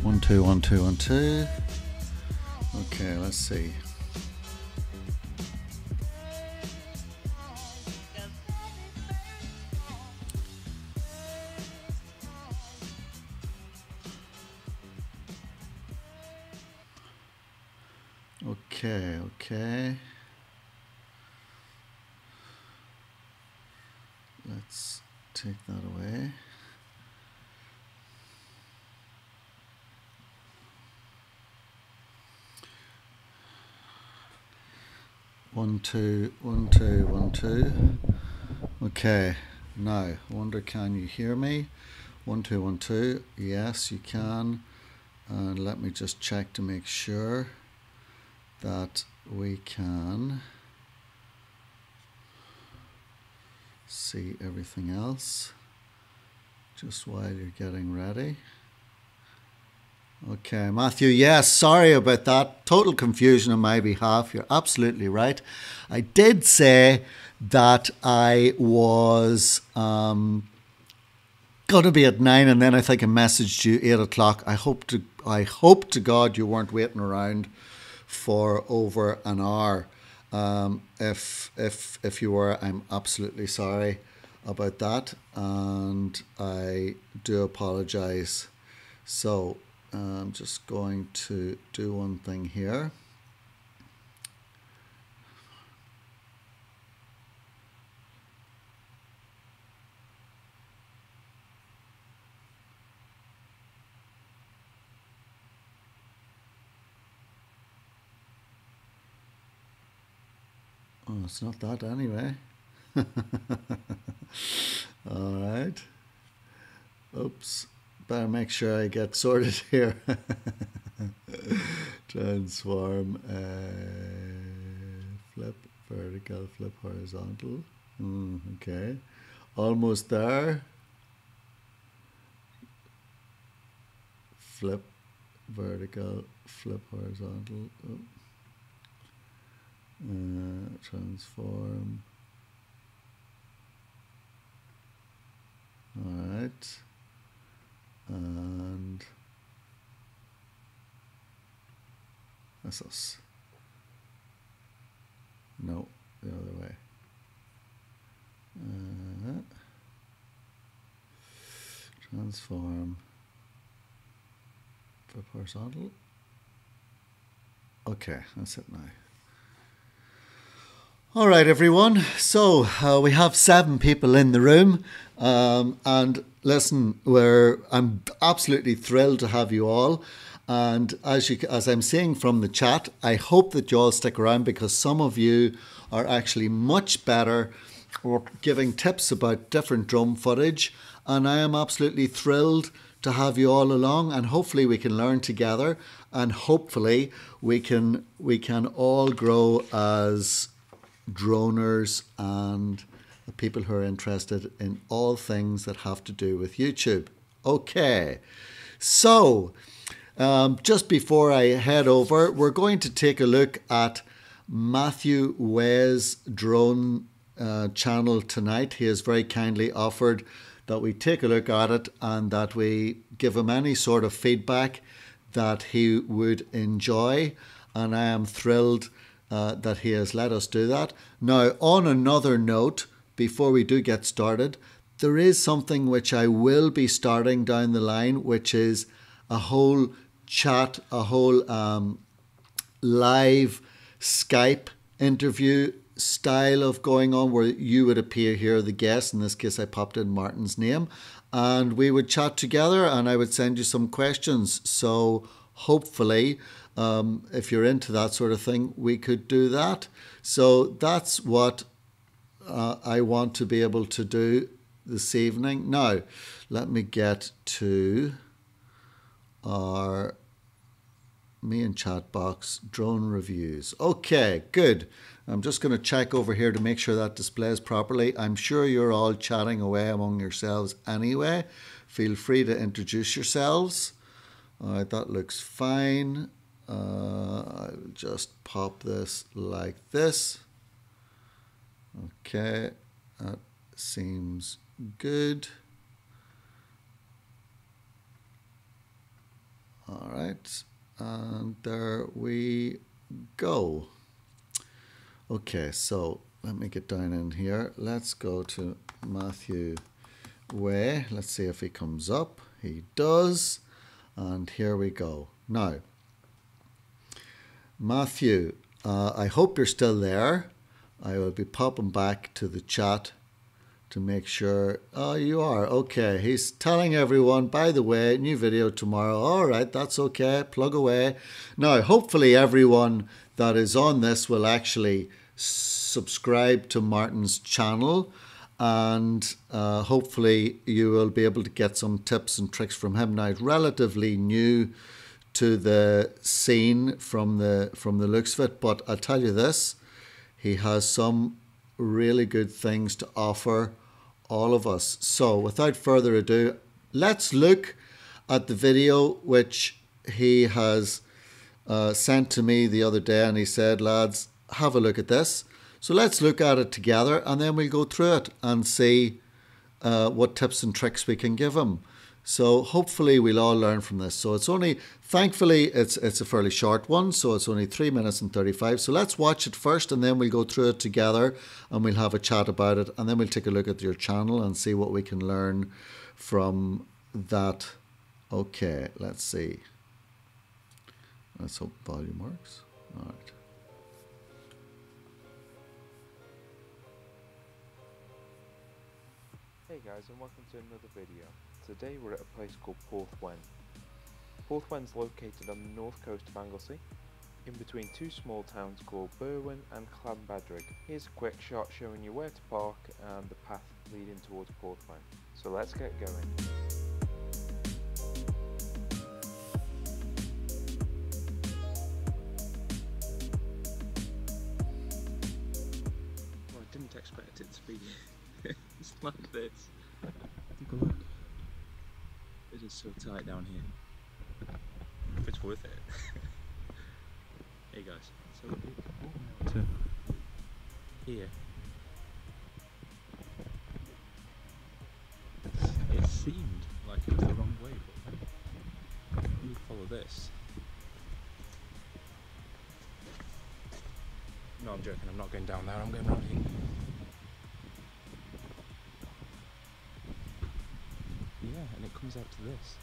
1 2 1 2 1 2. Okay, let's see. Okay. Let's take that away. One, two, 1 2 1 2. Okay, now I wonder, can you hear me? 1 2 1 2. Yes, you can. And let me just check to make sure that we can see everything else just while you're getting ready. Okay, Matthew, yes, sorry about that. Total confusion on my behalf. You're absolutely right. I did say that I was going to be at 9, and then I think I messaged you 8 o'clock. I hope to God you weren't waiting around for over an hour. If you were, I'm absolutely sorry about that, and I do apologize. So I'm just going to do one thing here. Oh, it's not that anyway. All right. Oops. Better make sure I get sorted here. Transform, flip vertical, flip horizontal. Okay. Almost there. Flip vertical, flip horizontal. Transform. All right. And That's us. No, the other way. Transform for horizontal. Okay, that's it now. All right, everyone. So we have 7 people in the room, and listen, I'm absolutely thrilled to have you all. And as I'm seeing from the chat, I hope that you all stick around, because some of you are actually much better or giving tips about different drone footage, and I am absolutely thrilled to have you all along, and hopefully we can learn together, and hopefully we can all grow as droners and people who are interested in all things that have to do with YouTube. Okay, so just before I head over, we're going to take a look at Matthew Way's drone channel tonight. He has very kindly offered that we take a look at it and that we give him any sort of feedback that he would enjoy, and I am thrilled that he has let us do that. Now, on another note, before we do get started, there is something which I will be starting down the line, which is a whole chat, a whole live Skype interview style of going on, where you would appear here, the guest. In this case, I popped in Martin's name, and we would chat together, and I would send you some questions. So hopefully, if you're into that sort of thing, we could do that. So that's what I want to be able to do this evening. Now, let me get to our me and chat box, drone reviews. Okay, good. I'm just going to check over here to make sure that displays properly. I'm sure you're all chatting away among yourselves anyway. Feel free to introduce yourselves. All right, that looks fine. I'll just pop this like this. Okay, that seems good. All right, and there we go. Okay, so let me get down in here. Let's go to Matthew Way. Let's see if he comes up. He does. And here we go. Now, Matthew, I hope you're still there. I will be popping back to the chat to make sure. Oh, you are. Okay. He's telling everyone, by the way, new video tomorrow. All right, that's okay. Plug away. Now, hopefully everyone that is on this will actually subscribe to Martin's channel, and hopefully you will be able to get some tips and tricks from him. Now, he's relatively new to the scene from the looks of it, but I'll tell you this, he has some really good things to offer all of us. So without further ado, let's look at the video which he has sent to me the other day, and he said, lads, have a look at this. So let's look at it together, and then we'll go through it and see what tips and tricks we can give him. So hopefully we'll all learn from this. So it's only, thankfully, it's a fairly short one, so it's only 3 minutes and 35. So let's watch it first, and then we'll go through it together, and we'll have a chat about it, and then we'll take a look at your channel and see what we can learn from that. Okay, let's see. Let's hope volume works. All right. Hey guys, and welcome to another video. Today we're at a place called Porthwen. Porthwen's located on the north coast of Anglesey, in between two small towns called Berwyn and Llanbadrig. Here's a quick shot showing you where to park and the path leading towards Porthwen. So let's get going. Well, I didn't expect it to be it's like this. Take a look. It is so tight down here. If it's worth it. Hey guys, so to here. It seemed like it was the wrong way, but when you follow this, No, I'm joking. I'm not going down there. I'm going round here. Yeah, and it comes out to this.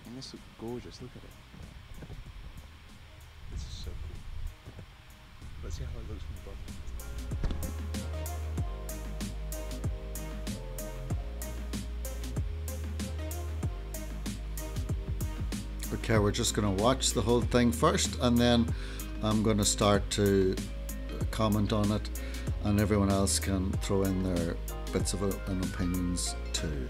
And this looks gorgeous. Look at it. This is so cool. Let's see how it looks from the bottom. Okay, we're just going to watch the whole thing first, and then I'm going to start to comment on it, and everyone else can throw in their bits of and opinions too.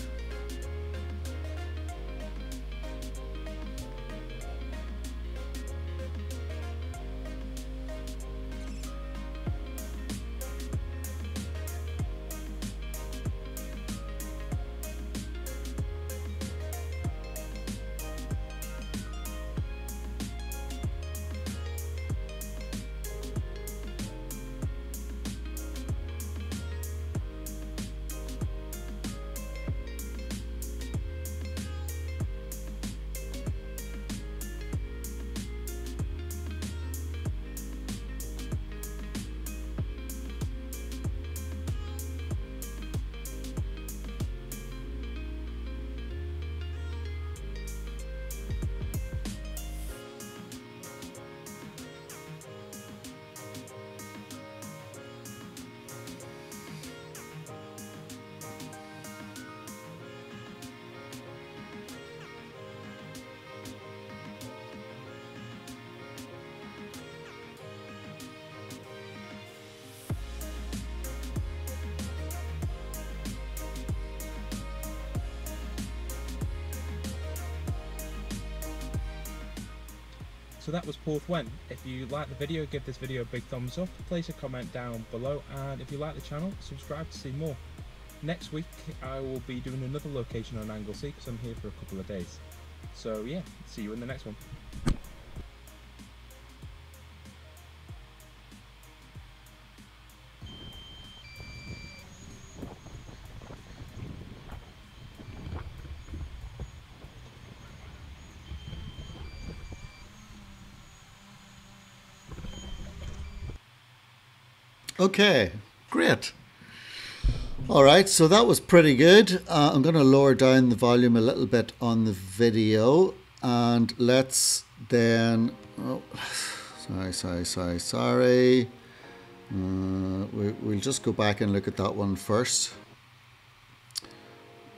So that was Porthwen. If you like the video, give this video a big thumbs up, place a comment down below, and if you like the channel, subscribe to see more. Next week I will be doing another location on Anglesey because I'm here for a couple of days. So yeah, see you in the next one. Okay, great. All right, so that was pretty good. I'm going to lower down the volume a little bit on the video, and let's then, oh, sorry. We'll just go back and look at that one first.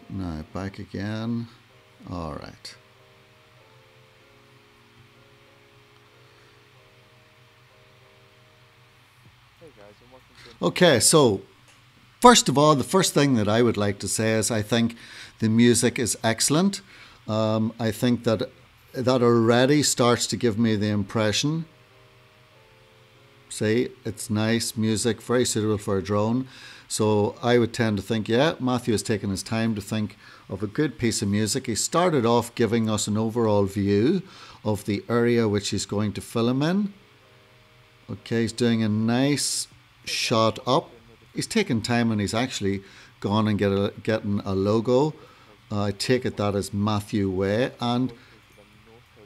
Now, back again. All right. Okay, so first of all, the first thing that I would like to say is I think the music is excellent. I think that already starts to give me the impression. See, it's nice music, very suitable for a drone. So I would tend to think, yeah, Matthew has taken his time to think of a good piece of music. He started off giving us an overall view of the area which he's going to film in. Okay, he's doing a nice shot up. He's taken time and he's actually gone and getting a logo. I take it that is Matthew Way. And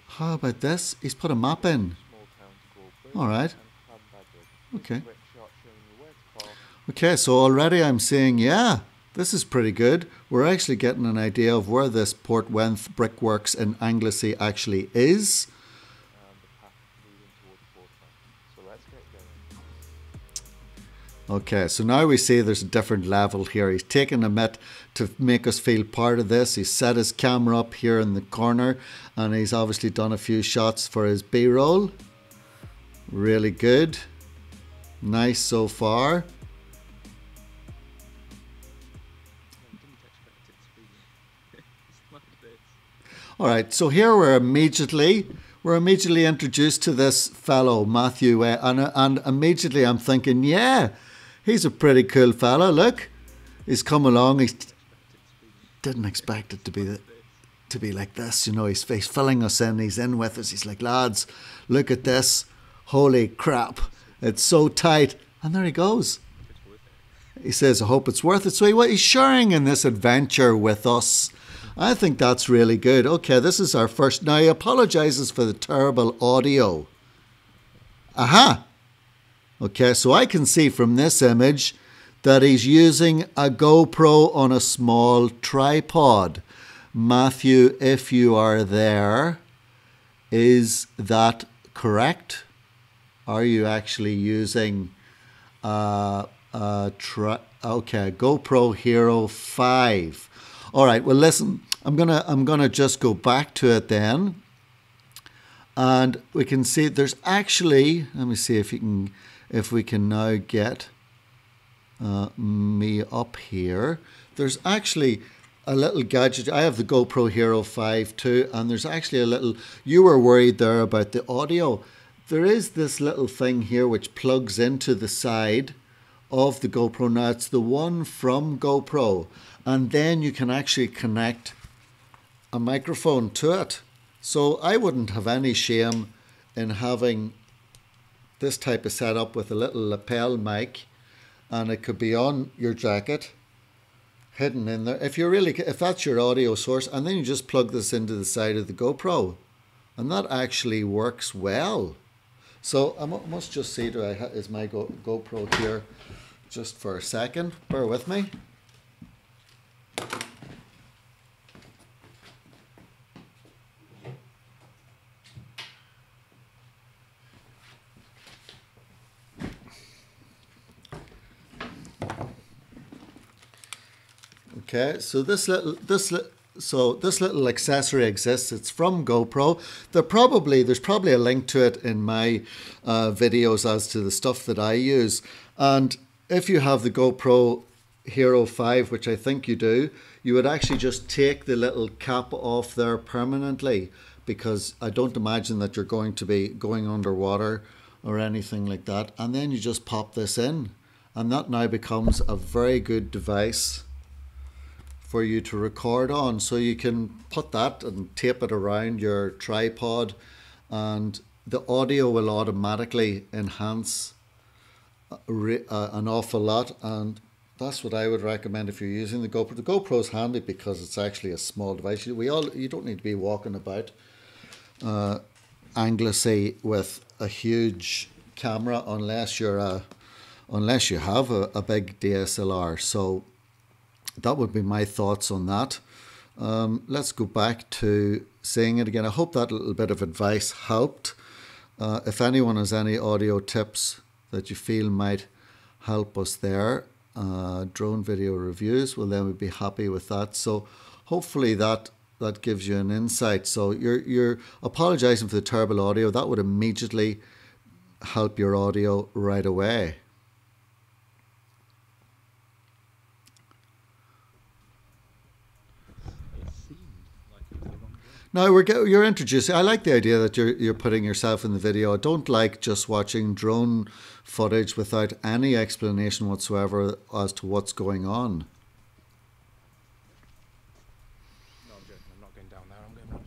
how about this? He's put a map in. All right. Okay. Okay, so already I'm saying, yeah, this is pretty good. We're actually getting an idea of where this Porthwen Brickworks in Anglesey actually is. Okay, so now we see there's a different level here. He's taken a bit to make us feel part of this. He's set his camera up here in the corner, and he's obviously done a few shots for his B-roll. Really good. Nice so far. All right, so here we're immediately introduced to this fellow, Matthew, and immediately I'm thinking, yeah, he's a pretty cool fellow. Look, he's come along. He didn't expect it to be like this. You know, he's filling us in. He's in with us. He's like, lads, look at this. Holy crap. It's so tight. And there he goes. He says, I hope it's worth it. So he's sharing in this adventure with us. I think that's really good. Okay, this is our first. Now, he apologizes for the terrible audio. Aha! Okay, so I can see from this image that he's using a GoPro on a small tripod. Matthew, if you are there, is that correct? Are you actually using GoPro Hero 5? All right, well listen, I'm gonna just go back to it then. And we can see there's actually, let me see if we can now get me up here. There's actually a little gadget. I have the GoPro Hero 5 too, and there's actually a little, you were worried there about the audio. There is this little thing here which plugs into the side of the GoPro. Now it's the one from GoPro, and then you can actually connect a microphone to it. So I wouldn't have any shame in having this type of setup with a little lapel mic, and it could be on your jacket, hidden in there. If that's your audio source, and then you just plug this into the side of the GoPro, and that actually works well. So I must just see, is my GoPro here just for a second? Bear with me. Okay, so this little accessory exists. It's from GoPro. There's probably a link to it in my videos as to the stuff that I use. And if you have the GoPro Hero 5, which I think you do, you would actually just take the little cap off there permanently, because I don't imagine that you're going to be going underwater or anything like that. And then you just pop this in, and that now becomes a very good device for you to record on. So you can put that and tape it around your tripod, and the audio will automatically enhance an awful lot. And that's what I would recommend if you're using the GoPro. The GoPro is handy because it's actually a small device. You don't need to be walking about aimlessly with a huge camera unless you have a big DSLR. So that would be my thoughts on that. Let's go back to saying it again. I hope that little bit of advice helped. If anyone has any audio tips that you feel might help us there, drone video reviews, well then we'd be happy with that. So hopefully that gives you an insight. So you're apologizing for the terrible audio. That would immediately help your audio right away. Now you're introducing. I like the idea that you're putting yourself in the video. I don't like just watching drone footage without any explanation whatsoever as to what's going on. No, I'm joking. I'm not going down there. I'm going up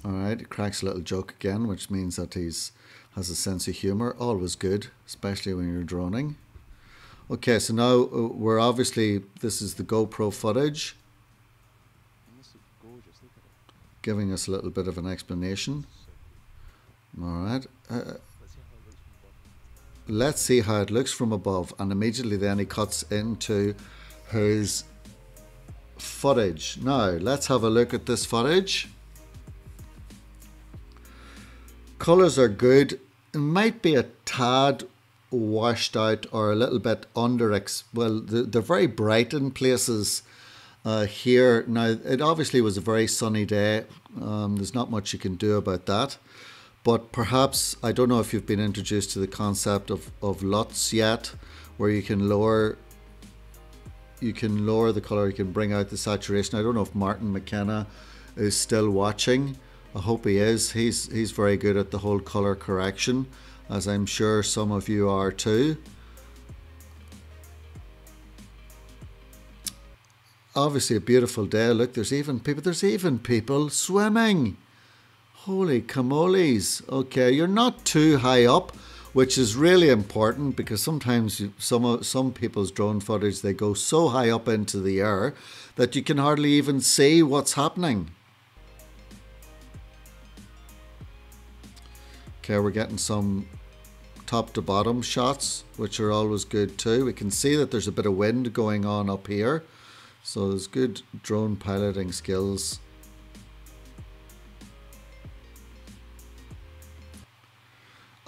here. All right, he cracks a little joke again, which means that has a sense of humor. Always good, especially when you're droning. Okay, so now this is the GoPro footage, giving us a little bit of an explanation. All right. Let's see how it looks from above. And immediately then he cuts into his footage. Now, let's have a look at this footage. Colors are good. It might be a tad washed out or a little bit they're very bright in places. Here now, it obviously was a very sunny day. There's not much you can do about that, but perhaps, I don't know if you've been introduced to the concept of LUTs yet, where you can lower the color, you can bring out the saturation. I don't know if Martin McKenna is still watching. I hope he is. He's very good at the whole color correction, as I'm sure some of you are too. Obviously a beautiful day. Look, there's even people swimming. Holy camoles. Okay, you're not too high up, which is really important, because sometimes some people's drone footage, they go so high up into the air that you can hardly even see what's happening. Okay, we're getting some top to bottom shots, which are always good too. We can see that there's a bit of wind going on up here, so there's good drone piloting skills.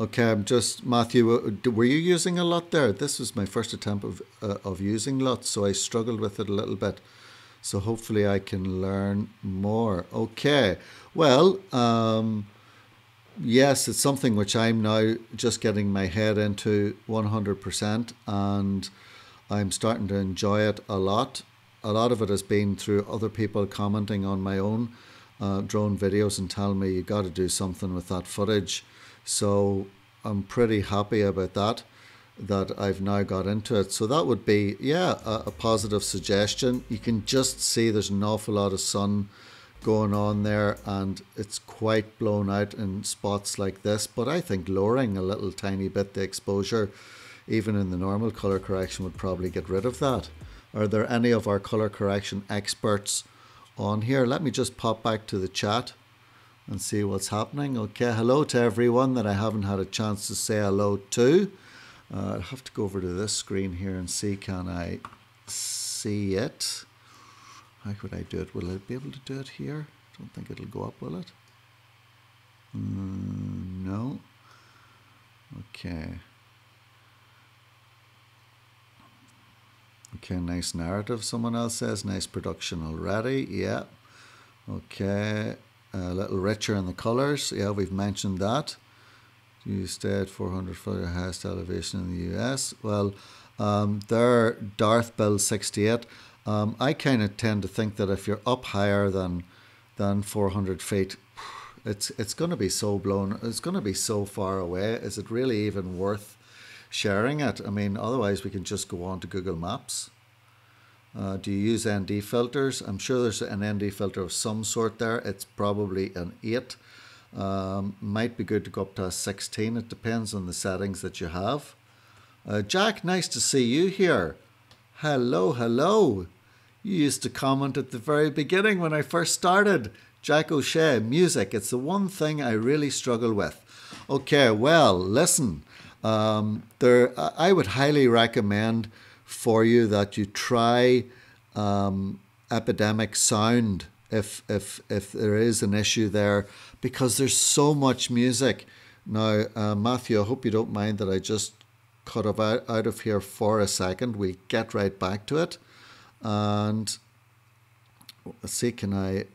Okay, I'm just, Matthew, were you using a LUT there? This was my first attempt of using LUT, so I struggled with it a little bit. So hopefully I can learn more. Okay, well, yes, it's something which I'm now just getting my head into 100%, and I'm starting to enjoy it a lot. A lot of it has been through other people commenting on my own drone videos and telling me you got to do something with that footage. So I'm pretty happy about that I've now got into it. So that would be, yeah, a positive suggestion. You can just see there's an awful lot of sun going on there, and it's quite blown out in spots like this. But I think lowering a little tiny bit the exposure, even in the normal color correction, would probably get rid of that. Are there any of our color correction experts on here? Let me just pop back to the chat and see what's happening. Okay, hello to everyone that I haven't had a chance to say hello to. I'll have to go over to this screen here and see, can I see it? How could I do it? Will I be able to do it here? I don't think it'll go up, will it? No. Okay. Okay, nice narrative, someone else says. Nice production already. Yeah. Okay. A little richer in the colors. Yeah, we've mentioned that. You stay at 400 foot or highest elevation in the US. Well, there, Darth Bill 68. I kind of tend to think that if you're up higher than 400 feet, it's going to be so blown. It's going to be so far away. Is it really even worth sharing it? I mean, otherwise we can just go on to Google Maps. Do you use ND filters? I'm sure there's an ND filter of some sort there. It's probably an 8. Might be good to go up to a 16. It depends on the settings that you have. Jack, nice to see you here. Hello, hello. You used to comment at the very beginning when I first started. Jack O'Shea, music. It's the one thing I really struggle with. Okay, well, listen. I would highly recommend for you that you try Epidemic Sound if there is an issue there, because there's so much music. Now, Matthew, I hope you don't mind that I just cut out of here for a second. We get right back to it. And let's see,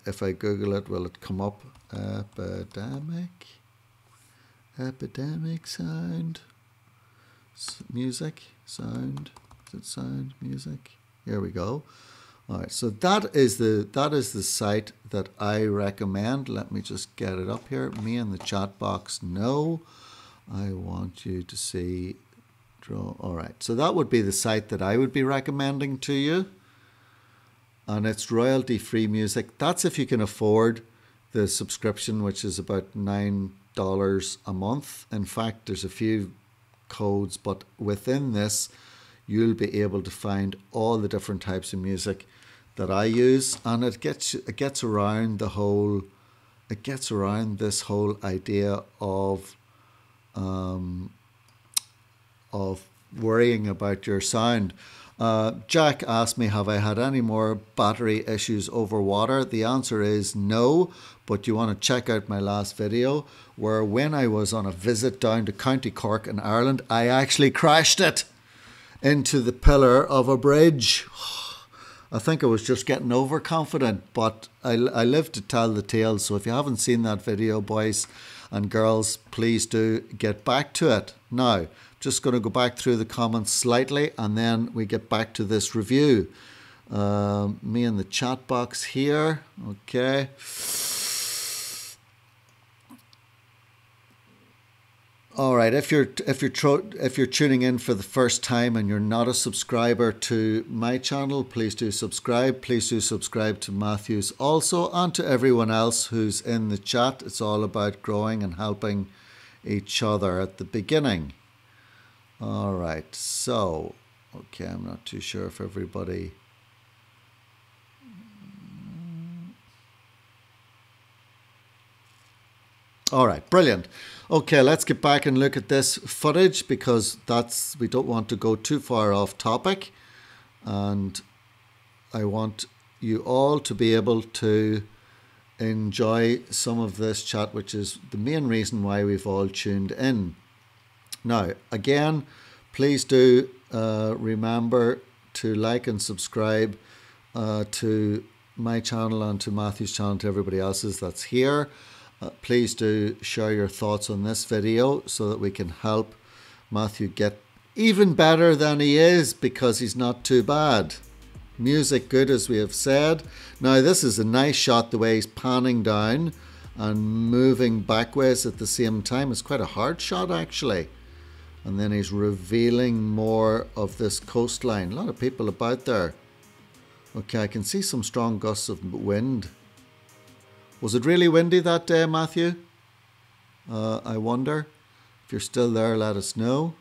if I Google it, will it come up? Epidemic Sound. Music, sound. Is it sound, music? Here we go. All right, so that is the site that I recommend. Let me just get it up here. Me in the chat box. No, I want you to see. Draw. All right, so that would be the site that I would be recommending to you, and it's royalty-free music. That's if you can afford the subscription, which is about $9 a month. In fact, there's a few codes, but within this you'll be able to find all the different types of music that I use, and it gets around this whole idea of worrying about your sound. Jack asked me, have I had any more battery issues over water? The answer is no, but you want to check out my last video where when I was on a visit down to County Cork in Ireland, I actually crashed it into the pillar of a bridge. I think I was just getting overconfident, but I live to tell the tale. So if you haven't seen that video, boys and girls, please do get back to it. Now, just going to go back through the comments slightly, and then we get back to this review. Me in the chat box here. Okay. All right, if you're tuning in for the first time and you're not a subscriber to my channel, please do subscribe. Please do subscribe to Matthew's also, and to everyone else who's in the chat. It's all about growing and helping each other at the beginning. All right, so, okay, I'm not too sure if everybody... All right, brilliant. Okay, let's get back and look at this footage because we don't want to go too far off topic, and I want you all to be able to enjoy some of this chat, which is the main reason why we've all tuned in. Now, again, please do remember to like and subscribe to my channel and to Matthew's channel, to everybody else's that's here. Please do share your thoughts on this video so that we can help Matthew get even better than he is, because he's not too bad. Music good, as we have said. Now this is a nice shot, the way he's panning down and moving backwards at the same time. It's quite a hard shot actually. And then he's revealing more of this coastline. A lot of people about there. Okay, I can see some strong gusts of wind. Was it really windy that day, Matthew? I wonder. If you're still there, let us know.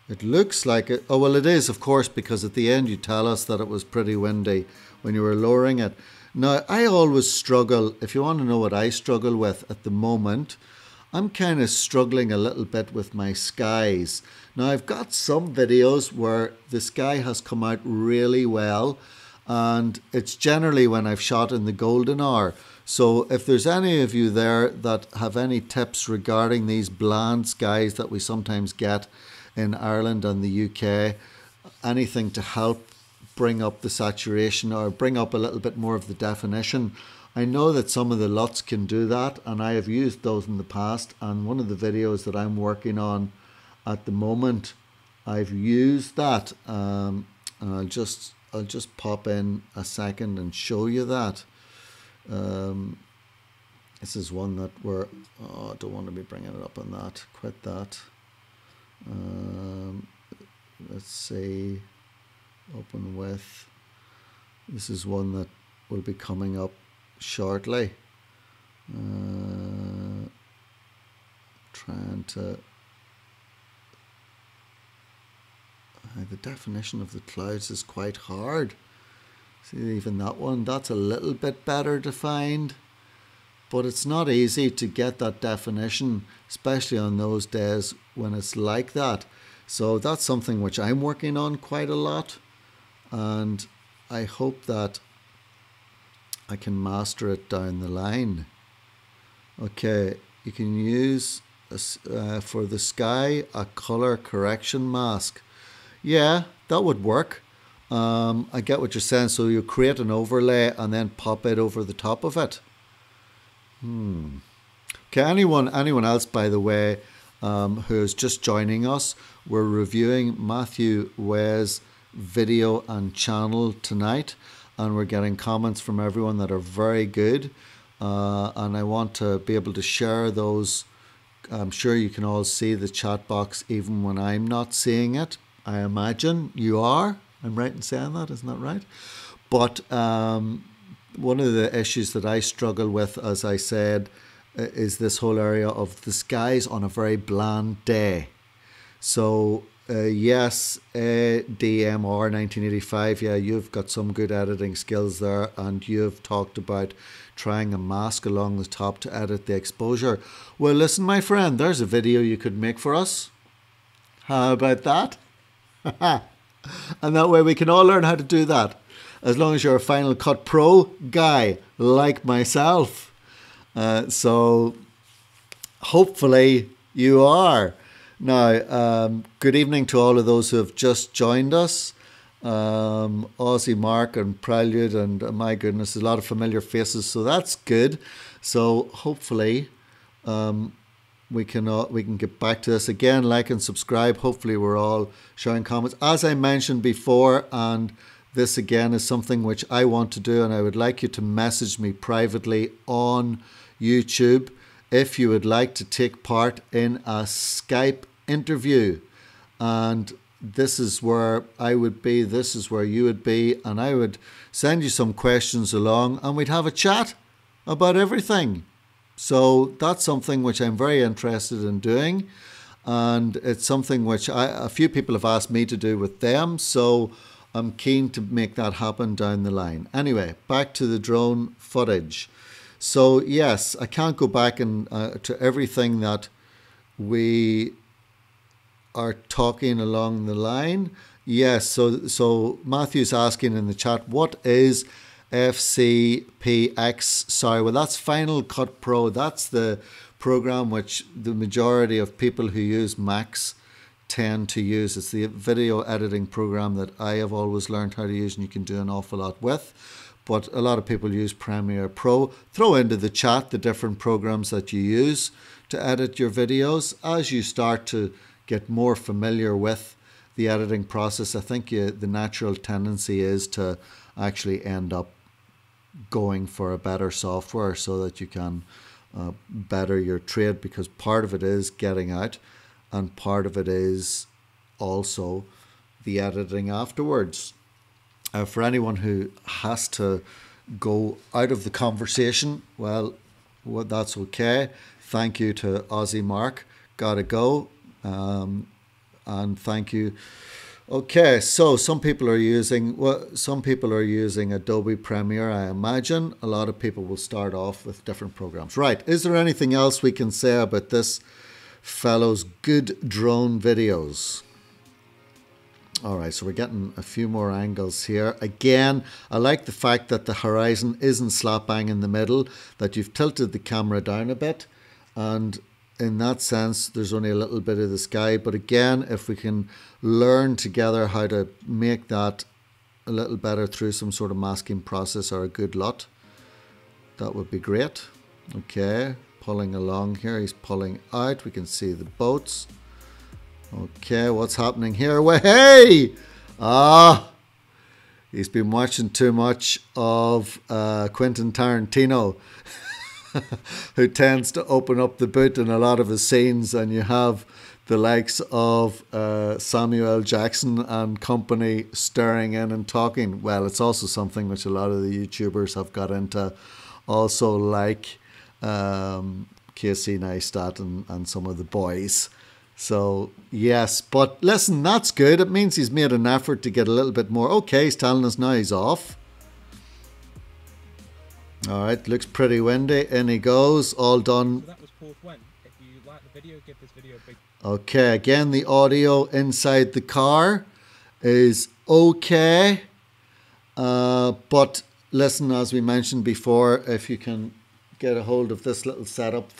It looks like it. Oh, well, it is, of course, because at the end you tell us that it was pretty windy when you were lowering it. Now, I always struggle, if you want to know what I struggle with at the moment, I'm kind of struggling a little bit with my skies. Now, I've got some videos where the sky has come out really well, and it's generally when I've shot in the golden hour. So if there's any of you there that have any tips regarding these bland skies that we sometimes get in Ireland and the UK, anything to help bring up the saturation or bring up a little bit more of the definition. I know that some of the LUTs can do that, and I have used those in the past, and one of the videos that I'm working on at the moment, I've used that. And I'll just pop in a second and show you that. This is one that we're, I don't want to be bringing it up on that, quit that. Let's see, open with, this is one that will be coming up shortly. Trying to, the definition of the clouds is quite hard. See, even that one, that's a little bit better defined, but it's not easy to get that definition, especially on those days when it's like that. So that's something which I'm working on quite a lot, and I hope that I can master it down the line. Okay, you can use for the sky a color correction mask. Yeah, that would work. I get what you're saying. So you create an overlay and then pop it over the top of it. Okay, anyone else, by the way, who's just joining us, we're reviewing Matthew Way's video and channel tonight, and we're getting comments from everyone that are very good, and I want to be able to share those. I'm sure you can all see the chat box even when I'm not seeing it. I imagine you are. I'm right in saying that, isn't that right? But one of the issues that I struggle with, as I said, is this whole area of the skies on a very bland day. So yes, DMR 1985, yeah, you've got some good editing skills there, and you've talked about trying a mask along the top to edit the exposure. Well, listen, my friend, there's a video you could make for us. How about that? And that way we can all learn how to do that, as long as you're a Final Cut Pro guy like myself. So hopefully you are. Now, good evening to all of those who have just joined us. Aussie Mark and Prelude, and my goodness, a lot of familiar faces, so that's good. So hopefully we can get back to this again. Like and subscribe. Hopefully we're all sharing comments, as I mentioned before, and this again is something which I want to do, and I would like you to message me privately on YouTube if you would like to take part in a Skype interview. And this is where I would be, this is where you would be, and I would send you some questions along and we'd have a chat about everything. So that's something which I'm very interested in doing, and it's something which a few people have asked me to do with them, so I'm keen to make that happen down the line. Anyway, back to the drone footage. So yes, I can't go back and to everything that we are talking along the line. Yes, so Matthew's asking in the chat, what is FCPX? Sorry, well, that's Final Cut Pro. That's the program which the majority of people who use Macs tend to use. It's the video editing program that I have always learned how to use, and you can do an awful lot with. But a lot of people use Premiere Pro. Throw into the chat the different programs that you use to edit your videos. As you start to get more familiar with the editing process, I think the natural tendency is to actually end up going for a better software so that you can better your trade, because part of it is getting out and part of it is also the editing afterwards. For anyone who has to go out of the conversation, well, that's okay. Thank you to Aussie Mark. Gotta go. And thank you. Okay, so some people are using Adobe Premiere, I imagine. A lot of people will start off with different programs. Right, is there anything else we can say about this fellow's good drone videos? All right, so we're getting a few more angles here. Again, I like the fact that the horizon isn't slap bang in the middle, that you've tilted the camera down a bit, and in that sense, there's only a little bit of the sky. But again, if we can learn together how to make that a little better through some sort of masking process or a good lot, that would be great. Okay, pulling along here. He's pulling out. We can see the boats. Okay, what's happening here? Well, hey! He's been watching too much of Quentin Tarantino, who tends to open up the boot in a lot of his scenes, and you have the likes of Samuel L. Jackson and company staring in and talking. Well, it's also something which a lot of the YouTubers have got into, also like Casey Neistat and some of the boys. So, yes, but listen, that's good. It means he's made an effort to get a little bit more. Okay, he's telling us now he's off. All right, looks pretty windy. In he goes, all done. So that was Porth Wen. If you like the video, give this video a big... Okay, again, the audio inside the car is okay. But listen, as we mentioned before, if you can get a hold of this little setup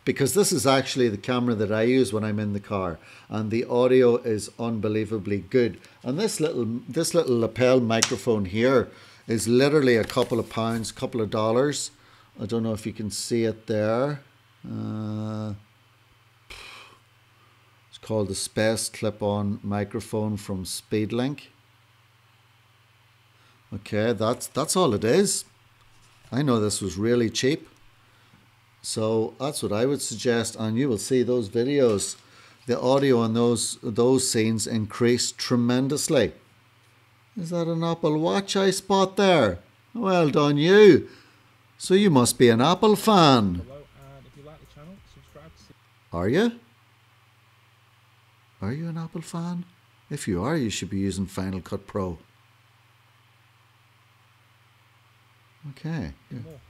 because this is actually the camera that I use when I'm in the car, and the audio is unbelievably good. And this little lapel microphone here is literally a couple of pounds, couple of dollars. I don't know if you can see it there. It's called the Space Clip-On Microphone from Speedlink. Okay, that's all it is. I know this was really cheap. So that's what I would suggest, and you will see those videos, the audio on those scenes increase tremendously. Is that an Apple Watch I spot there? Well done you. So you must be an Apple fan. Hello, and if you like the channel, subscribe to see... Are you? Are you an Apple fan? If you are, you should be using Final Cut Pro. Okay. Yeah. more.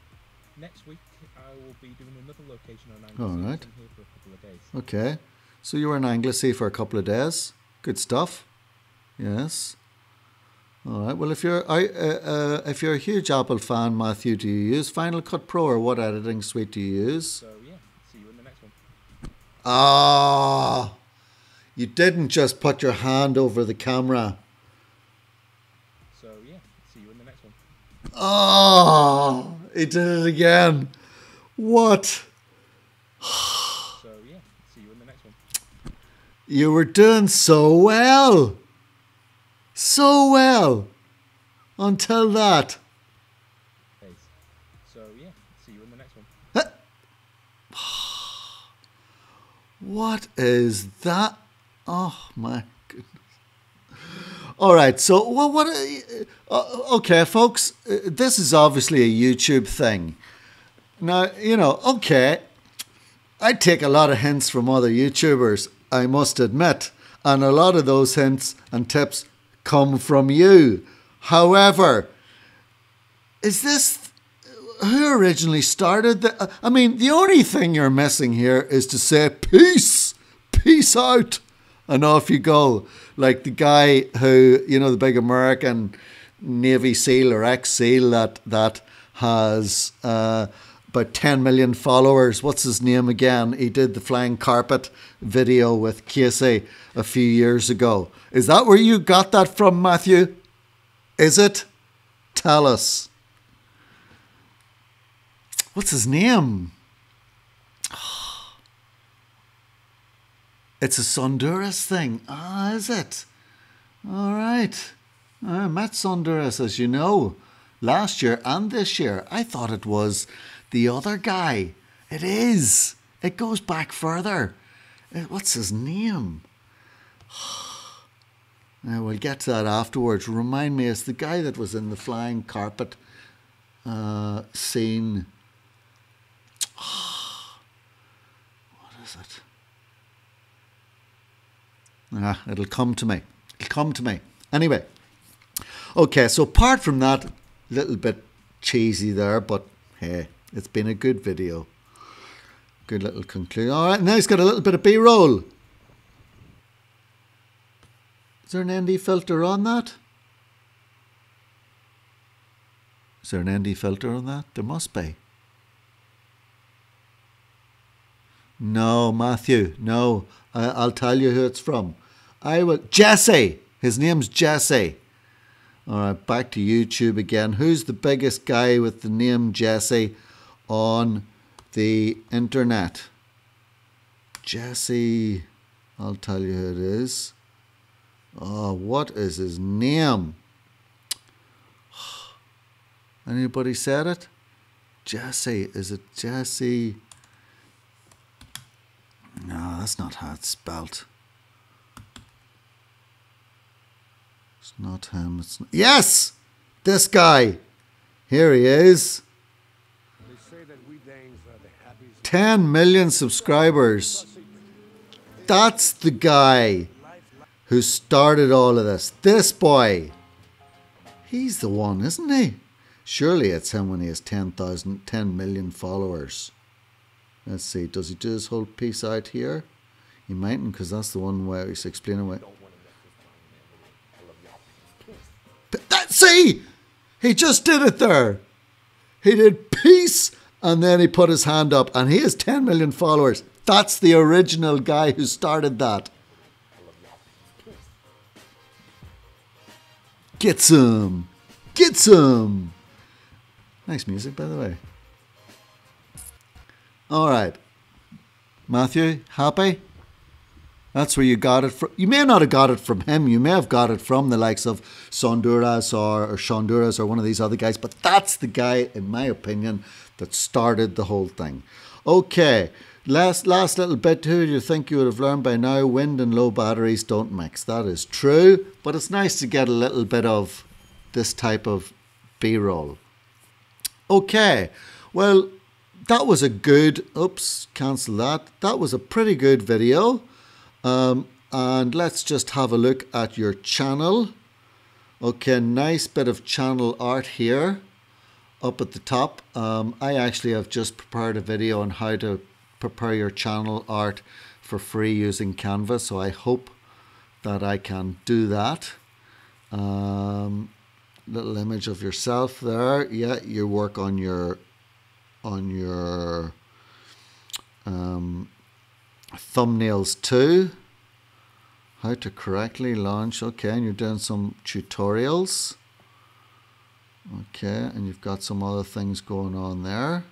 Next week, I will be doing another location on Anglesey. All right. I'm here for a couple of days. Okay. So you were in Anglesey for a couple of days. Good stuff. Yes. All right. Well, if you're a huge Apple fan, Matthew, do you use Final Cut Pro, or what editing suite do you use? So yeah, see you in the next one. Ah, you didn't just put your hand over the camera. So yeah, see you in the next one. Oh, he did it again. What? So yeah, see you in the next one. You were doing so well. So well. Until that. Days. So yeah, see you in the next one. What is that? Oh my goodness. All right, so what? Okay, folks, this is obviously a YouTube thing. Now, okay, I take a lot of hints from other YouTubers, I must admit, and a lot of those hints and tips come from you. However, is this who originally started the... I mean, the only thing you're missing here is to say, peace, peace out, and off you go. Like the guy who, you know, the big American Navy SEAL or ex-SEAL that has about 10 million followers. What's his name again? He did the flying carpet video with Casey a few years ago. Is that where you got that from, Matthew? Is it? Tell us. What's his name? It's a Honduras thing. Ah, is it? All right. I met Honduras, as you know, last year and this year. I thought it was the other guy. It is. It goes back further. What's his name? We'll get to that afterwards. Remind me, it's the guy that was in the flying carpet scene. What is it? It'll come to me. It'll come to me. Anyway. Okay, so apart from that, little bit cheesy there, but hey, it's been a good video. Good little conclusion. All right, now he's got a little bit of B-roll. Is there an ND filter on that? Is there an ND filter on that? There must be. No, Matthew, no. I'll tell you who it's from. I will. Jesse. His name's Jesse. All right, back to YouTube again. Who's the biggest guy with the name Jesse on the internet? Jesse. I'll tell you who it is. Oh, what is his name? Anybody said it? Jesse. Is it Jesse? No, that's not how it's spelt. It's not him. It's not. Yes! This guy. Here he is. 10 million subscribers. That's the guy who started all of this. This boy. He's the one, isn't he? Surely it's him when he has 10 million followers. Let's see. Does he do his whole piece out here? He mightn't, because that's the one where he's explaining why. See! He just did it there. He did peace, and then he put his hand up, and he has 10 million followers. That's the original guy who started that. Get some. Get some. Nice music, by the way. All right. Matthew, happy? That's where you got it from. You may not have got it from him. You may have got it from the likes of Honduras or Honduras or one of these other guys. But that's the guy, in my opinion, that started the whole thing. Okay. Last little bit. Who do you think you would have learned by now? Wind and low batteries don't mix. That is true. But it's nice to get a little bit of this type of B-roll. Okay. Well, that was a good... Oops, cancel that. That was a pretty good video. And let's just have a look at your channel. Okay, nice bit of channel art here up at the top. I actually have just prepared a video on how to prepare your channel art for free using Canva, so I hope that I can do that. Little image of yourself there. Yeah, you work on your thumbnails too. How to correctly launch. Okay, and you're doing some tutorials. Okay, and you've got some other things going on there.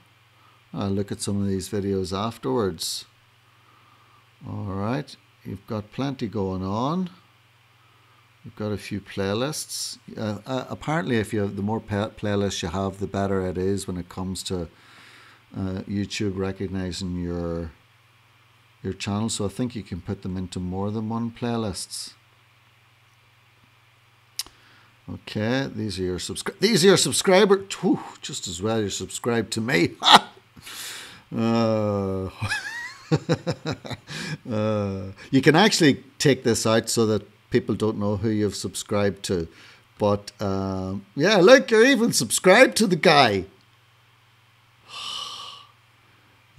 I'll look at some of these videos afterwards. Alright, you've got plenty going on. You've got a few playlists. Apparently, if you have, the more playlists you have, the better it is when it comes to YouTube recognizing your channel. So I think you can put them into more than one playlists. Okay, these are your subscribers. Just as well you're subscribed to me. You can actually take this out so that people don't know who you've subscribed to. But yeah, look, you're even subscribed to the guy.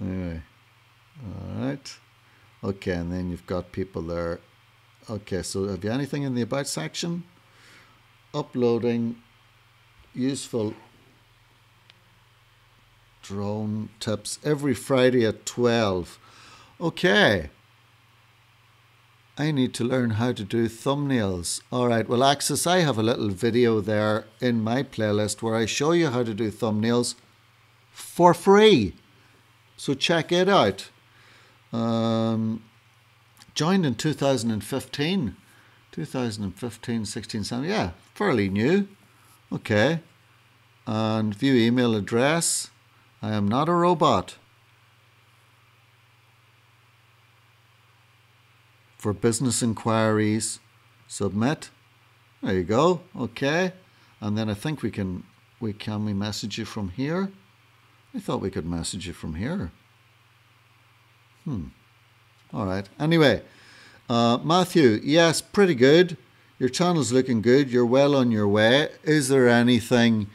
Anyway, all right. Okay, and then you've got people there. Okay, so have you anything in the About section? Uploading useful drone tips every Friday at 12. Okay. I need to learn how to do thumbnails. All right, well, Axis, I have a little video there in my playlist where I show you how to do thumbnails for free. So check it out. Joined in 2015. 2015, 16, 17. Yeah, fairly new. Okay. And view email address. I am not a robot. For business inquiries, submit. There you go. Okay. And then I think can we message you from here? I thought we could message you from here. All right. Anyway, Matthew, yes, pretty good. Your channel's looking good. You're well on your way. Is there anything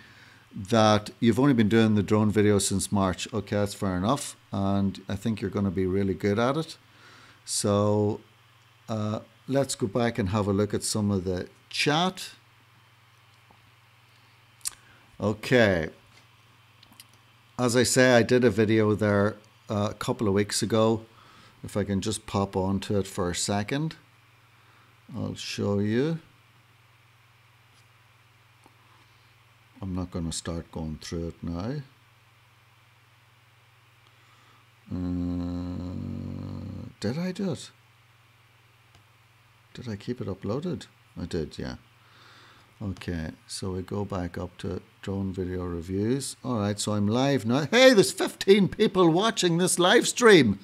that you've only been doing the drone video since March? Okay, that's fair enough. And I think you're going to be really good at it. So let's go back and have a look at some of the chat. Okay. As I say, I did a video there a couple of weeks ago. If I can just pop onto it for a second, I'll show you. I'm not going to start going through it now. Did I do it? Did I keep it uploaded? I did, yeah. Okay, so we go back up to drone video reviews. All right, so I'm live now. Hey, there's 15 people watching this live stream.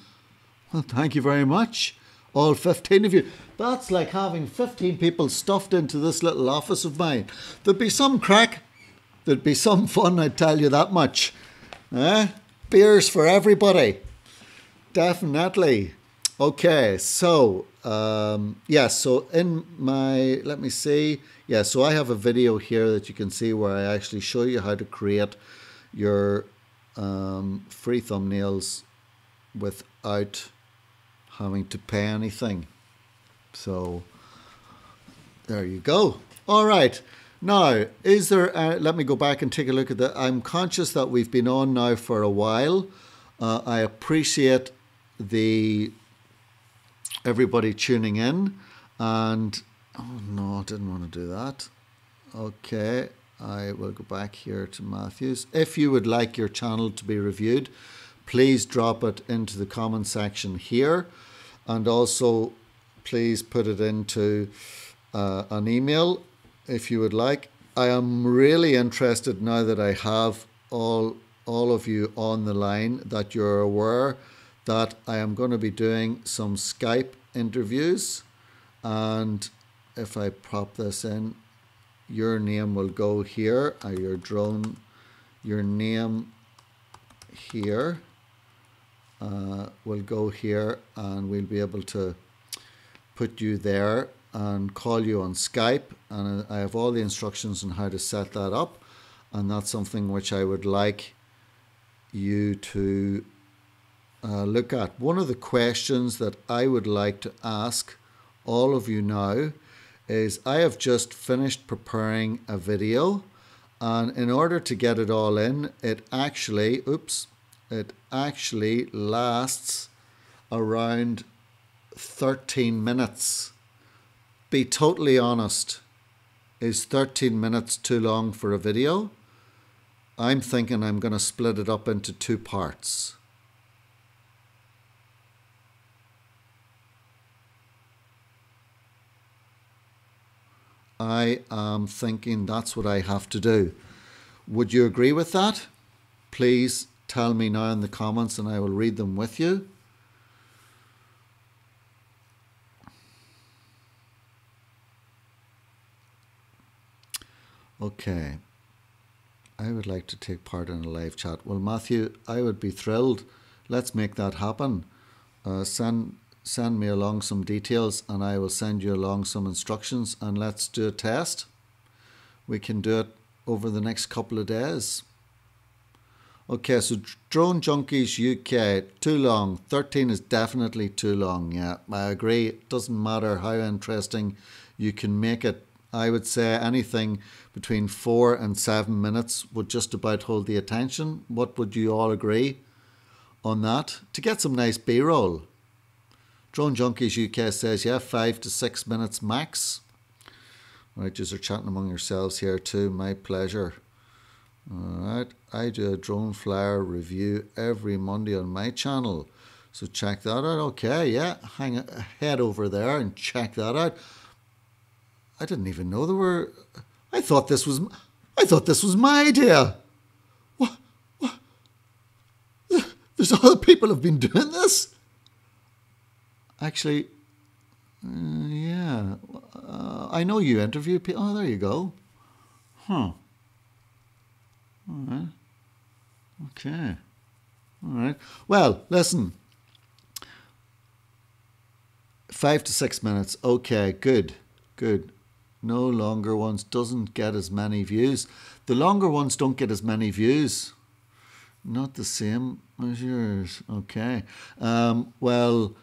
Well, thank you very much, all 15 of you. That's like having 15 people stuffed into this little office of mine. There'd be some crack. There'd be some fun, I tell you that much. Beers for everybody. Definitely. Okay, so, so in my, let me see. Yeah, so I have a video here that you can see where I actually show you how to create your free thumbnails without having to pay anything. So there you go. All right. Now, is there, let me go back and take a look at that. I'm conscious that we've been on now for a while. I appreciate everybody tuning in. And, oh no, I didn't want to do that. Okay, I will go back here to Matthews. If you would like your channel to be reviewed, please drop it into the comment section here. And also, please put it into an email if you would like. I am really interested now that I have all of you on the line, that you're aware that I am going to be doing some Skype interviews. And if I pop this in, your name will go here, or your name here will go here, and we'll be able to put you there and call you on Skype. And I have all the instructions on how to set that up, and that's something which I would like you to look at. One of the questions that I would like to ask all of you now is, I have just finished preparing a video, and in order to get it all in, it actually lasts around 13 minutes. Be totally honest, is 13 minutes too long for a video? I'm thinking I'm going to split it up into 2 parts. I am thinking that's what I have to do. Would you agree with that? Please tell me now in the comments and I will read them with you. Okay. I would like to take part in a live chat. Well, Matthew, I would be thrilled. Let's make that happen. Send me along some details and I will send you along some instructions, and let's do a test. We can do it over the next couple of days. Okay, so Drone Junkies UK, too long. 13 is definitely too long. Yeah, I agree. It doesn't matter how interesting you can make it. I would say anything between 4 and 7 minutes would just about hold the attention. What would you all agree on that? To get some nice B-roll. Drone Junkies UK says, yeah, 5 to 6 minutes max. Right, just are chatting among yourselves here too. My pleasure. Alright, I do a drone flyer review every Monday on my channel. So check that out. Okay, yeah, head over there and check that out. I didn't even know there were... I thought this was my idea. What? There's other people have been doing this? Actually, yeah. I know you interview people. Oh, there you go. Huh. All right. Okay. All right. Well, listen. 5 to 6 minutes. Okay, good. Good. No longer ones doesn't get as many views. The longer ones don't get as many views. Not the same as yours. Okay. Well,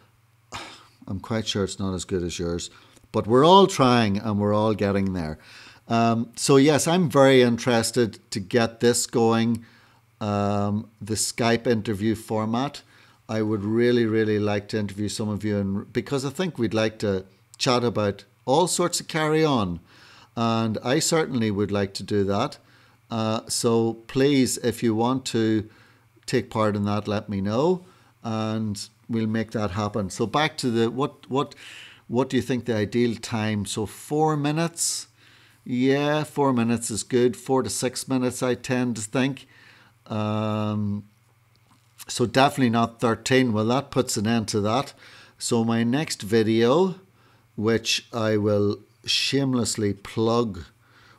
I'm quite sure it's not as good as yours. But we're all trying and we're all getting there. So yes, I'm very interested to get this going, the Skype interview format. I would really, really like to interview some of you, and because I think we'd like to chat about all sorts of carry on, and I certainly would like to do that. So please, if you want to take part in that, let me know, and we'll make that happen. So back to the what do you think the ideal time? So 4 minutes. Yeah, 4 minutes is good. 4 to 6 minutes, I tend to think. So definitely not 13. Well, that puts an end to that. So my next video, which I will shamelessly plug,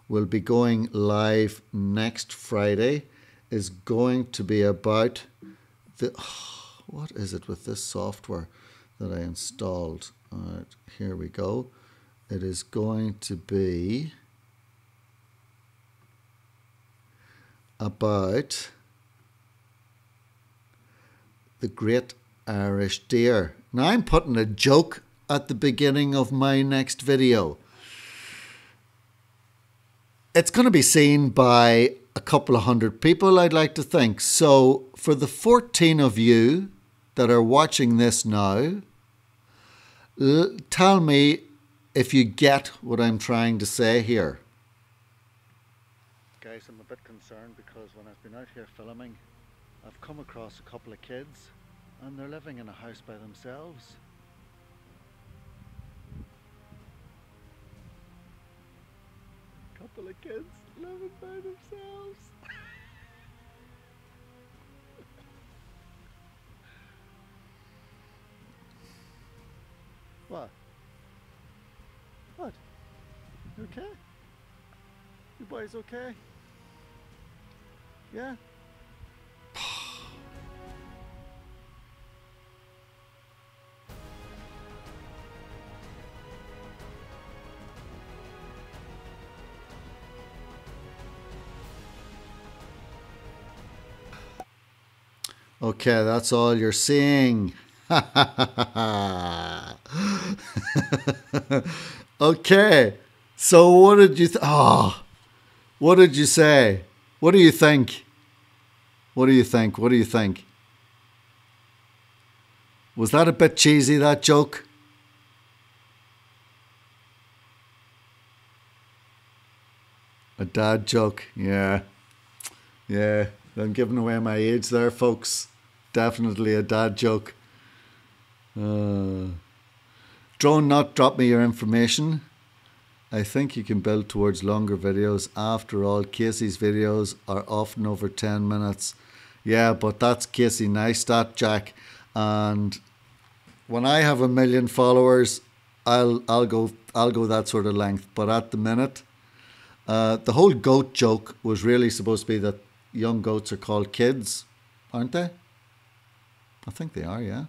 will be going live next Friday, is going to be about the... what is it with this software that I installed? All right, here we go. It is going to be about the Great Irish Deer. Now I'm putting a joke at the beginning of my next video. It's going to be seen by a couple of hundred people, I'd like to think. So for the 14 of you that are watching this now, tell me if you get what I'm trying to say here. Guys, I'm a bit concerned because when I've been out here filming, I've come across a couple of kids and they're living in a house by themselves. Couple of kids living by themselves. What? What? You okay? You boys okay? Yeah? Okay, that's all you're seeing. Okay, so what did you what did you say? What do you think? What do you think? What do you think? Was that a bit cheesy, that joke? A dad joke, yeah. Yeah, I'm giving away my age there, folks. Definitely a dad joke. Drone Not, drop me your information. I think you can build towards longer videos. After all, Casey's videos are often over 10 minutes. Yeah, but that's Casey Neistat, Jack. And when I have 1 million followers, I'll go that sort of length. But at the minute, the whole goat joke was really supposed to be that young goats are called kids, aren't they? I think they are, yeah.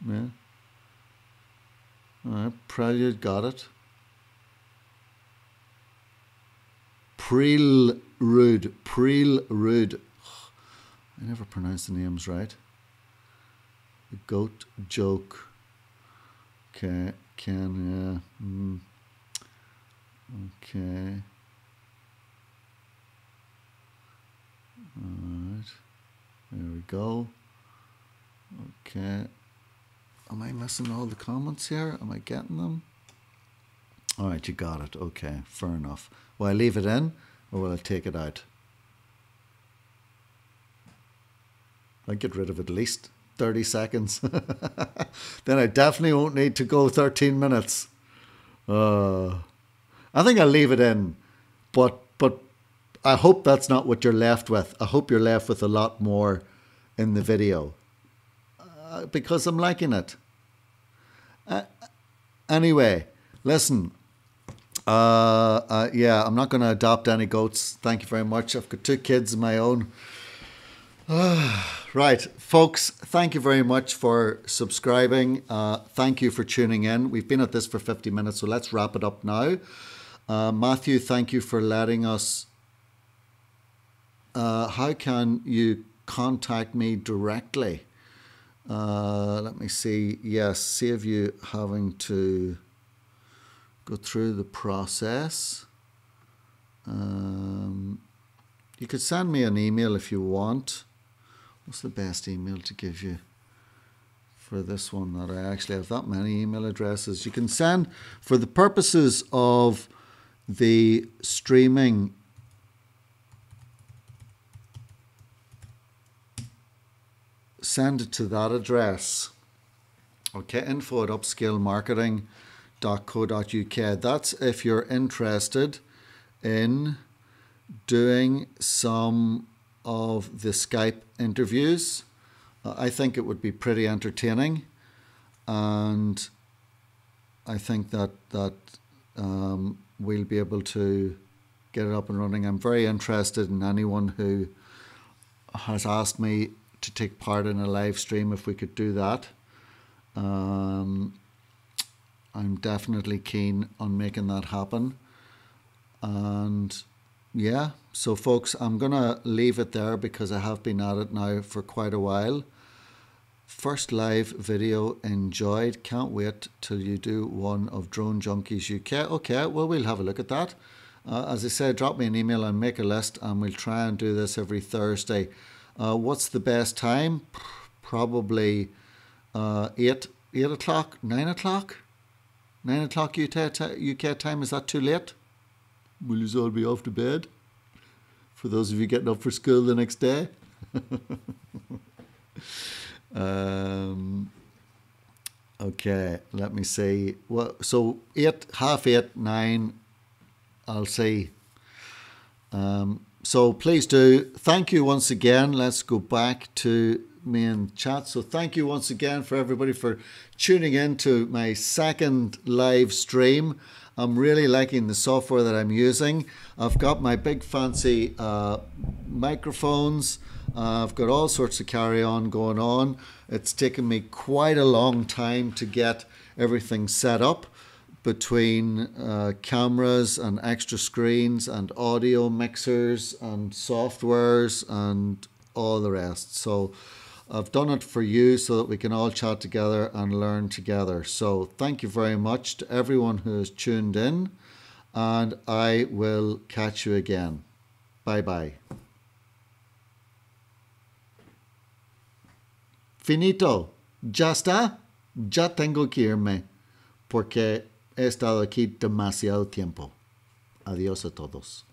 Yeah. All right, Prelude got it. Prilrud. I never pronounce the names right. The goat joke. Okay, Ken, okay. Alright, there we go. Okay. Am I missing all the comments here? Am I getting them? Alright, you got it. Okay, fair enough. Will I leave it in or will I take it out? I'll get rid of at least 30 seconds. Then I definitely won't need to go 13 minutes. I think I'll leave it in, but I hope that's not what you're left with. I hope you're left with a lot more in the video because I'm liking it. Anyway, listen. Yeah, I'm not going to adopt any goats. Thank you very much. I've got 2 kids of my own. Right, folks, thank you very much for subscribing. Thank you for tuning in. We've been at this for 50 minutes, so let's wrap it up now. Matthew, thank you for letting us. How can you contact me directly? Let me see. Yes, save you having to go through the process. You could send me an email if you want. What's the best email to give you for this one that I actually have that many email addresses? You can send, for the purposes of the streaming, send it to that address. Okay, info@upscalemarketing.co.uk. That's if you're interested in doing some of the Skype interviews. I think it would be pretty entertaining, and I think that we'll be able to get it up and running. I'm very interested in anyone who has asked me to take part in a live stream if we could do that. I'm definitely keen on making that happen. And yeah, so folks, I'm going to leave it there because I have been at it now for quite a while. First live video enjoyed. Can't wait till you do one of Drone Junkies UK. Okay, well, we'll have a look at that. As I said, drop me an email and make a list, and we'll try and do this every Thursday. What's the best time? Probably 8 o'clock, 9 o'clock? 9 o'clock UK time. Is that too late? Will you all be off to bed? For those of you getting up for school the next day? Okay, let me see. Well, so 8, half 8, 9, I'll see. So please do. Thank you once again. Let's go back to main chat. So thank you once again for everybody for tuning in to my second live stream. I'm really liking the software that I'm using. I've got my big fancy microphones. I've got all sorts of carry-on going on. It's taken me quite a long time to get everything set up between cameras and extra screens and audio mixers and softwares and all the rest. So I've done it for you so that we can all chat together and learn together. So thank you very much to everyone who has tuned in, and I will catch you again. Bye bye. Finito. Ya está. Ya tengo que irme porque he estado aquí demasiado tiempo. Adiós a todos.